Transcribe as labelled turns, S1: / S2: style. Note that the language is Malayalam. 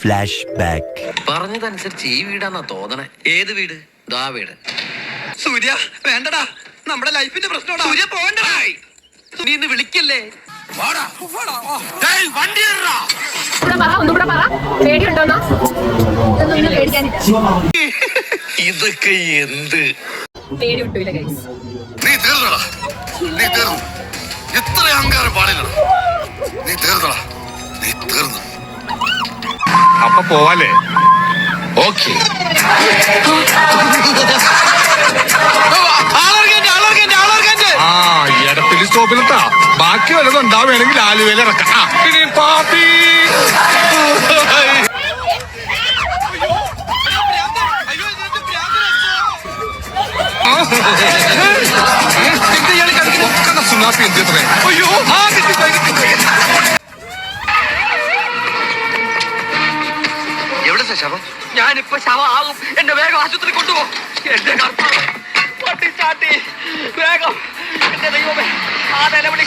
S1: Flash back.
S2: പറഞ്ഞതനുസരിച്ച് ഈ വീടാന്നാ തോന്നണേ. ഏത് വീട്? ദാ വീട്.
S3: സൂര്യ വേണ്ടടാ, നമ്മുടെ ലൈഫിന്റെ പ്രശ്നമാണ്. സൂര്യ പോകണ്ടടാ, നീ ഇന്ന് വിളിക്കല്ലേ.
S2: ഇതൊക്കെ എന്ത്
S4: പേടി വിട്ടില്ല ഗൈസ്.
S5: നീ തീർന്നടാ, നീ തീർന്നു. ഇത്ര അഹങ്കാരം പാടില്ലടാ. നീ തീർന്നടാ, നീ തീർന്നു.
S6: അപ്പൊ പോവാലേ?
S5: ഓക്കെ.
S6: ആ എടപ്പിലി സ്റ്റോപ്പിലെത്താ. ബാക്കി വല്ലതും ഉണ്ടാവുകയാണെങ്കിൽ ആലുവയിൽ ഇറക്കാം. പാപ്പി സുനാപ്പി എന്ത്? അയ്യോ
S2: എവിടെ ശവം?
S3: ഞാനിപ്പോ ശവമാകും. എന്നെ വേഗം ആശുപത്രി കൊണ്ടുപോ. എന്റെ കർത്താവ്, പട്ടി ചാട്ടി വേഗം. എന്റെ ദൈവമേ, ആ നിലവിളി